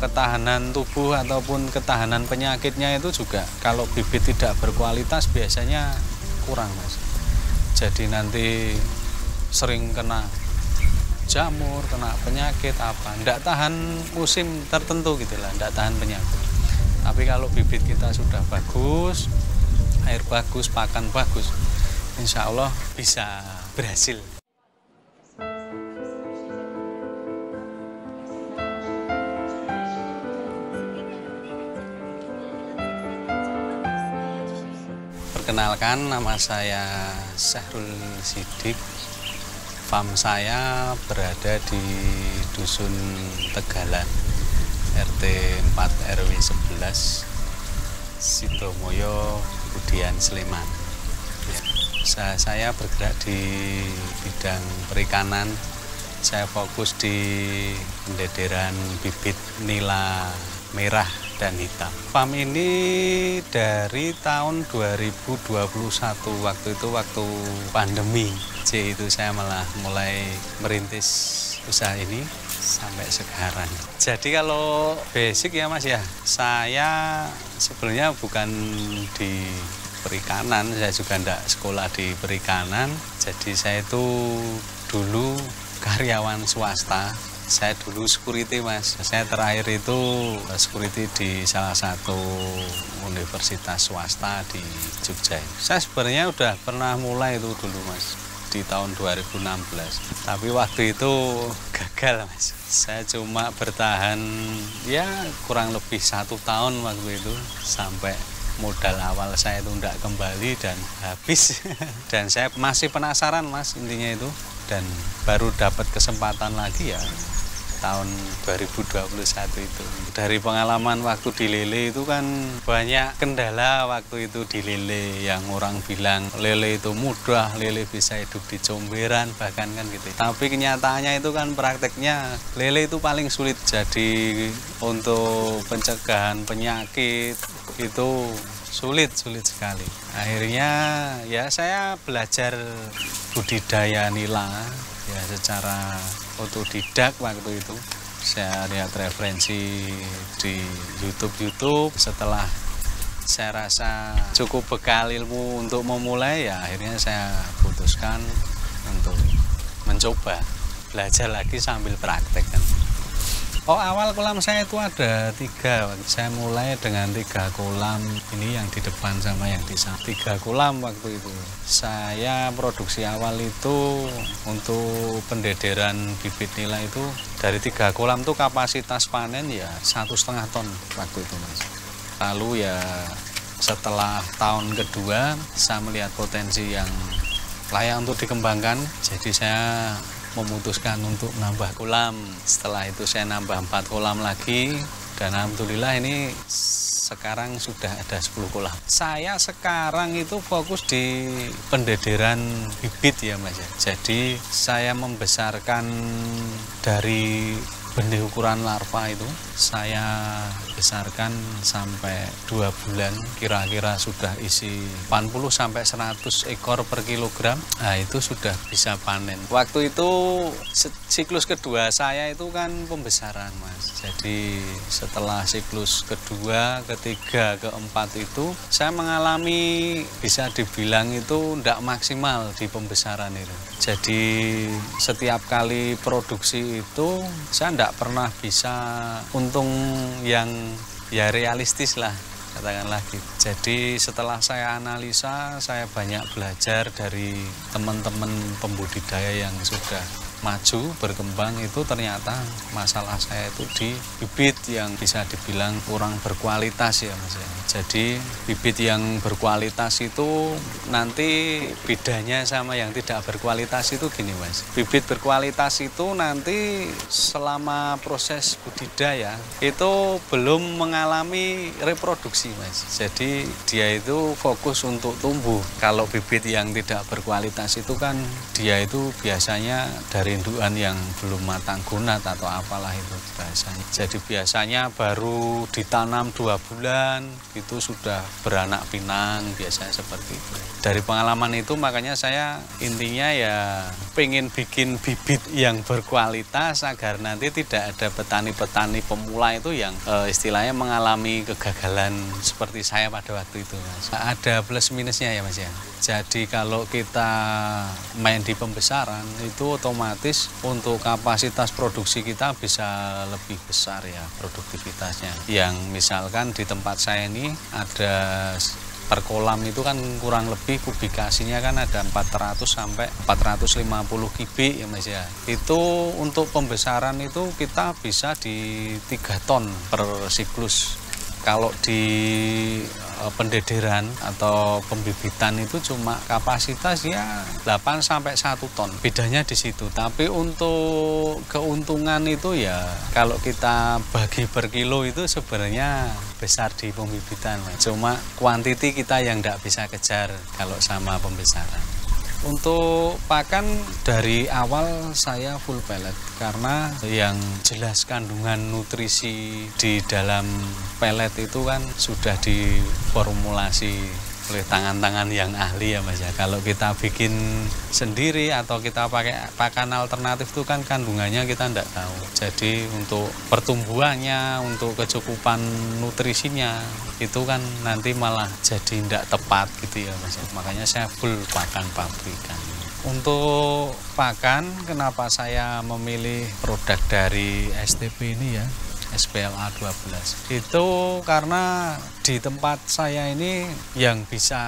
Ketahanan tubuh ataupun ketahanan penyakitnya itu juga kalau bibit tidak berkualitas biasanya kurang, Mas. Jadi nanti sering kena jamur, kena penyakit apa. Nggak tahan musim tertentu gitu lah, nggak tahan penyakit. Tapi kalau bibit kita sudah bagus, air bagus, pakan bagus, insya Allah bisa berhasil. Perkenalkan, nama saya Syahrul Sidik. Farm saya berada di Dusun Tegalan, RT 4 RW 11, Sidomoyo, Budian, Sleman. Saya bergerak di bidang perikanan. Saya fokus di pendederan bibit nila merah dan hitam. Farm ini dari tahun 2021, waktu pandemi. Jadi itu saya malah mulai merintis usaha ini sampai sekarang. Jadi kalau basic ya Mas ya, saya sebenarnya bukan di perikanan, saya juga enggak sekolah di perikanan. Jadi saya itu dulu karyawan swasta. Saya dulu security, Mas. Saya terakhir itu security di salah satu universitas swasta di Jogja. Saya sebenarnya udah pernah mulai itu dulu, Mas, di tahun 2016. Tapi waktu itu gagal, Mas. Saya cuma bertahan ya kurang lebih 1 tahun waktu itu, sampai modal awal saya itu enggak kembali dan habis. Dan saya masih penasaran, Mas, intinya itu. Dan baru dapat kesempatan lagi ya tahun 2021 itu. Dari pengalaman waktu di lele itu kan banyak kendala waktu itu di lele, yang orang bilang lele itu mudah, lele bisa hidup di comberan bahkan kan gitu. Tapi kenyataannya itu kan prakteknya lele itu paling sulit. Jadi untuk pencegahan penyakit itu sulit sekali. Akhirnya ya saya belajar budidaya nila ya secara otodidak waktu itu. Saya lihat referensi di YouTube. Setelah saya rasa cukup bekal ilmu untuk memulai, ya akhirnya saya putuskan untuk mencoba belajar lagi sambil praktek kan. Oh, awal kolam saya itu ada 3. Saya mulai dengan 3 kolam, ini yang di depan sama yang di samping. 3 kolam waktu itu. Saya produksi awal itu untuk pendederan bibit nila itu dari 3 kolam itu kapasitas panen ya 1,5 ton waktu itu, Mas. Lalu ya setelah tahun kedua saya melihat potensi yang layak untuk dikembangkan, jadi saya memutuskan untuk nambah kolam. Setelah itu saya nambah 4 kolam lagi, dan alhamdulillah ini sekarang sudah ada 10 kolam. Saya sekarang itu fokus di pendederan bibit ya Mas ya. Jadi saya membesarkan dari benih ukuran larva itu, saya besarkan sampai 2 bulan, kira-kira sudah isi 80-100 ekor per kilogram. Nah itu sudah bisa panen. Waktu itu siklus kedua saya itu kan pembesaran, Mas. Jadi setelah siklus kedua, ketiga, keempat itu saya mengalami, bisa dibilang itu tidak maksimal di pembesaran itu. Jadi setiap kali produksi itu saya tidak pernah bisa untung yang ya realistis lah, katakanlah gitu. Jadi setelah saya analisa, saya banyak belajar dari teman-teman pembudidaya yang sudah maju, berkembang, itu ternyata masalah saya itu di bibit yang bisa dibilang kurang berkualitas ya Mas. Jadi bibit yang berkualitas itu nanti bedanya sama yang tidak berkualitas itu gini Mas. Bibit berkualitas itu nanti selama proses budidaya itu belum mengalami reproduksi Mas. Jadi dia itu fokus untuk tumbuh. Kalau bibit yang tidak berkualitas itu kan dia itu biasanya dari indukan yang belum matang gunat atau apalah itu bahasanya. Jadi biasanya baru ditanam 2 bulan itu sudah beranak pinang, biasanya seperti itu. Dari pengalaman itu makanya saya intinya ya pengen bikin bibit yang berkualitas agar nanti tidak ada petani-petani pemula itu yang istilahnya mengalami kegagalan seperti saya pada waktu itu, Mas. Ada plus minusnya ya, Mas ya. Jadi kalau kita main di pembesaran itu otomatis untuk kapasitas produksi kita bisa lebih besar ya produktivitasnya. Yang misalkan di tempat saya ini ada per kolam itu kan kurang lebih kubikasinya kan ada 400 sampai 450 kubik ya Mas ya. Itu untuk pembesaran itu kita bisa di 3 ton per siklus. Kalau di pendederan atau pembibitan itu cuma kapasitas ya 8 sampai 1 ton. Bedanya di situ. Tapi untuk keuntungan itu ya kalau kita bagi per kilo itu sebenarnya besar di pembibitan. Cuma kuantiti kita yang tidak bisa kejar kalau sama pembesaran. Untuk pakan dari awal saya full pellet karena yang jelas kandungan nutrisi di dalam pellet itu kan sudah diformulasi oleh tangan-tangan yang ahli ya Mas ya. Kalau kita bikin sendiri atau kita pakai pakan alternatif itu kan kandungannya kita tidak tahu. Jadi untuk pertumbuhannya, untuk kecukupan nutrisinya itu kan nanti malah jadi tidak tepat gitu ya Mas ya. Makanya saya full pakan pabrikan. Untuk pakan, kenapa saya memilih produk dari STP ini ya, SPLA 12. Itu karena di tempat saya ini yang bisa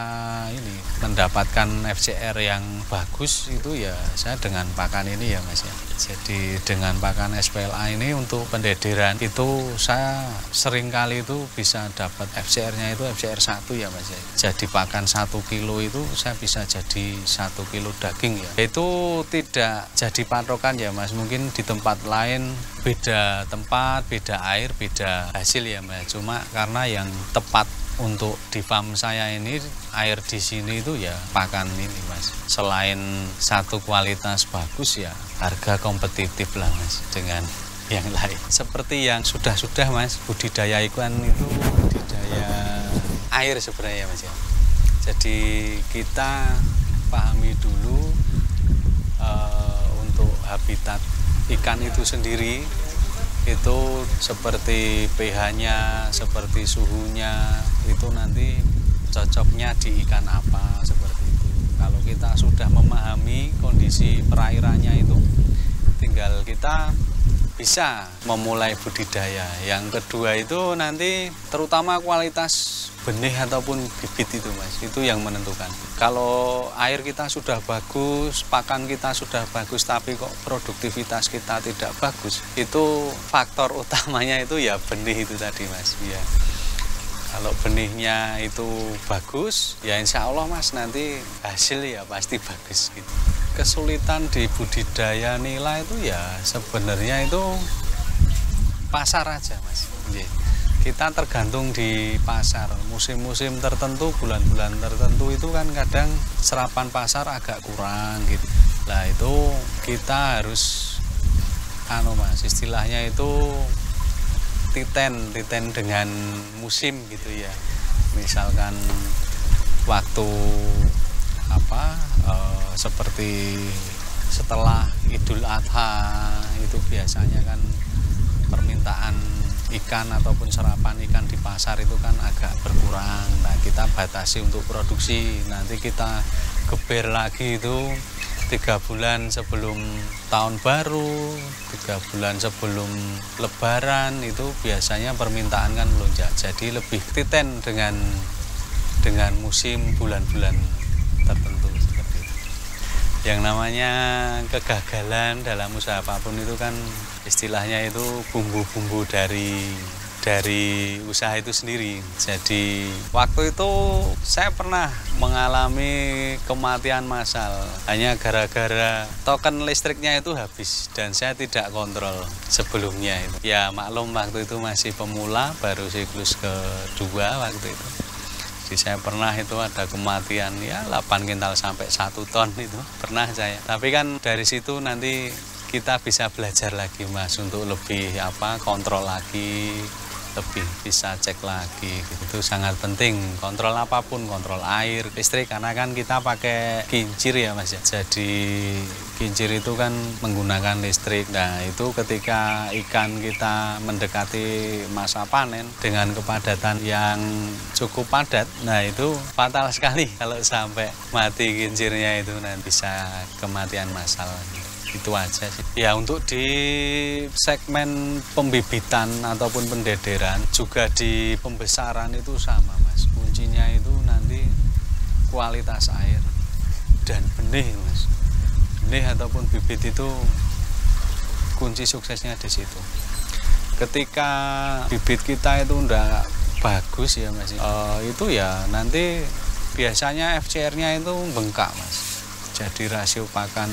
ini mendapatkan FCR yang bagus itu ya saya dengan pakan ini ya Mas ya. Jadi dengan pakan SPLA ini untuk pendederan itu saya sering kali itu bisa dapat FCR-nya itu FCR 1 ya Mas ya. Jadi pakan 1 kilo itu saya bisa jadi 1 kilo daging ya. Itu tidak jadi patokan ya Mas. Mungkin di tempat lain beda tempat, beda air, beda hasil ya Mas. Cuma karena yang tepat untuk di farm saya ini air di sini itu ya pakan ini Mas. Selain satu kualitas bagus ya harga kompetitif lah Mas dengan yang lain. Seperti yang sudah Mas budidaya ikan itu budidaya air sebenarnya Mas ya. Jadi kita pahami dulu untuk habitat ikan itu sendiri itu seperti pH-nya, seperti suhunya, itu nanti cocoknya di ikan apa seperti itu. Kalau kita sudah memahami kondisi perairannya itu, tinggal kita bisa memulai budidaya. Yang kedua itu nanti terutama kualitas benih ataupun bibit itu Mas, itu yang menentukan. Kalau air kita sudah bagus, pakan kita sudah bagus, tapi kok produktivitas kita tidak bagus, itu faktor utamanya itu ya benih itu tadi Mas. Ya. Kalau benihnya itu bagus, ya insya Allah Mas nanti hasil ya pasti bagus gitu. Kesulitan di budidaya nila itu ya sebenarnya itu pasar aja Mas. Kita tergantung di pasar, musim-musim tertentu, bulan-bulan tertentu itu kan kadang serapan pasar agak kurang gitu. Nah itu kita harus Mas, istilahnya itu titen dengan musim gitu ya. Misalkan waktu seperti setelah Idul Adha itu biasanya kan permintaan ikan ataupun serapan ikan di pasar itu kan agak berkurang. Nah kita batasi untuk produksi, nanti kita geber lagi itu 3 bulan sebelum tahun baru, 3 bulan sebelum lebaran itu biasanya permintaan kan melonjak. Jadi lebih titen dengan musim bulan-bulan tertentu seperti itu. Yang namanya kegagalan dalam usaha apapun itu kan istilahnya itu bumbu-bumbu dari usaha itu sendiri. Jadi waktu itu saya pernah mengalami kematian massal hanya gara-gara token listriknya itu habis dan saya tidak kontrol sebelumnya itu. Ya maklum waktu itu masih pemula, baru siklus kedua waktu itu. Jadi saya pernah itu ada kematian ya 8 kintal sampai 1 ton itu pernah saya. Tapi kan dari situ nanti kita bisa belajar lagi Mas untuk lebih kontrol lagi lebih bisa cek lagi. Itu sangat penting, kontrol apapun, kontrol air, listrik, karena kan kita pakai kincir ya Mas ya. Jadi kincir itu kan menggunakan listrik. Nah itu ketika ikan kita mendekati masa panen dengan kepadatan yang cukup padat, nah itu fatal sekali kalau sampai mati kincirnya, itu nanti bisa kematian massal. Itu aja sih. Ya untuk di segmen pembibitan ataupun pendederan, juga di pembesaran itu sama Mas. Kuncinya itu nanti kualitas air dan benih Mas. Benih ataupun bibit itu kunci suksesnya di situ. Ketika bibit kita itu enggak bagus ya Mas, itu ya nanti biasanya FCR-nya itu bengkak Mas. Jadi rasio pakan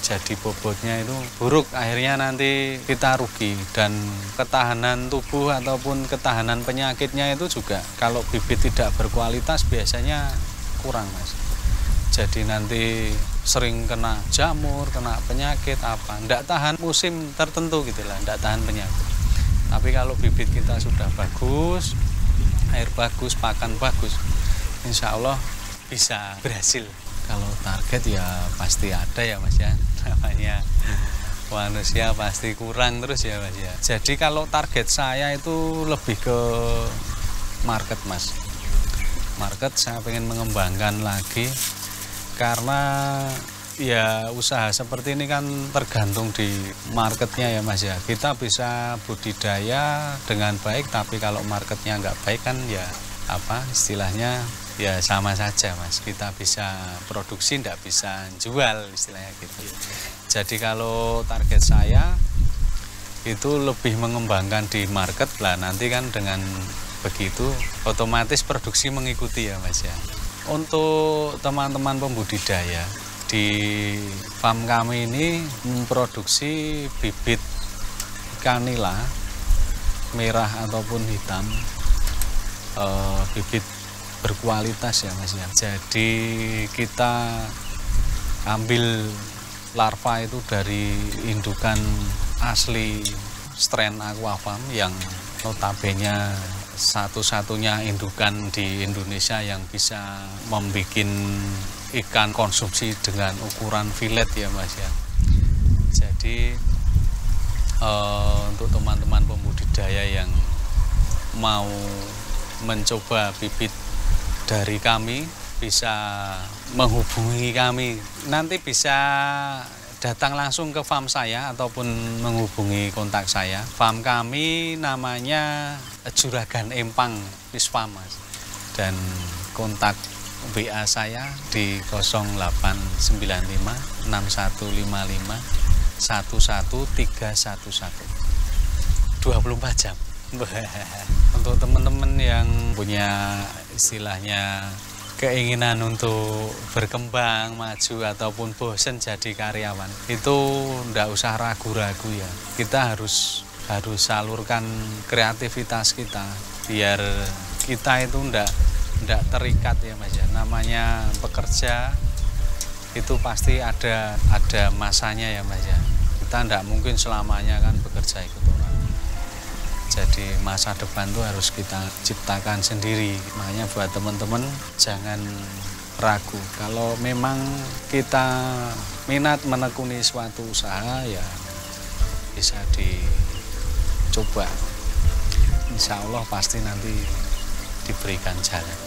jadi bobotnya itu buruk, akhirnya nanti kita rugi, dan ketahanan tubuh ataupun ketahanan penyakitnya itu juga kalau bibit tidak berkualitas biasanya kurang Mas. Jadi nanti sering kena jamur, kena penyakit apa, enggak tahan musim tertentu gitulah, enggak tahan penyakit. Tapi kalau bibit kita sudah bagus, air bagus, pakan bagus, insya Allah bisa berhasil. Kalau target ya pasti ada ya Mas ya, namanya manusia pasti kurang terus ya Mas ya. Jadi kalau target saya itu lebih ke market Mas. Market saya pengen mengembangkan lagi, karena ya usaha seperti ini kan tergantung di marketnya ya Mas ya. Kita bisa budidaya dengan baik, tapi kalau marketnya nggak baik kan ya apa istilahnya, ya sama saja Mas, kita bisa produksi nggak bisa jual istilahnya gitu. Jadi kalau target saya itu lebih mengembangkan di market lah, nanti kan dengan begitu otomatis produksi mengikuti ya Mas ya. Untuk teman-teman pembudidaya di farm kami ini memproduksi bibit ikan nila merah ataupun hitam, bibit berkualitas ya Mas ya. Jadi kita ambil larva itu dari indukan asli strain Aquafarm yang notabene satu-satunya indukan di Indonesia yang bisa membuat ikan konsumsi dengan ukuran filet ya Mas ya. Jadi untuk teman-teman pembudidaya yang mau mencoba bibit dari kami, bisa menghubungi kami. Nanti bisa datang langsung ke farm saya ataupun menghubungi kontak saya. Farm kami namanya Juragan Empang Fish Farm Mas. Dan kontak WA saya di 0895 6155 11311 24 jam. Untuk teman-teman yang punya istilahnya keinginan untuk berkembang, maju ataupun bosen jadi karyawan, itu ndak usah ragu-ragu ya. Kita harus salurkan kreativitas kita biar kita itu ndak terikat ya Mas ya. Namanya pekerja itu pasti ada masanya ya Mas ya. Kita ndak mungkin selamanya kan bekerja ikut orang. Jadi masa depan tuh harus kita ciptakan sendiri. Makanya buat teman-teman jangan ragu. Kalau memang kita minat menekuni suatu usaha ya bisa dicoba. Insya Allah pasti nanti diberikan jalan.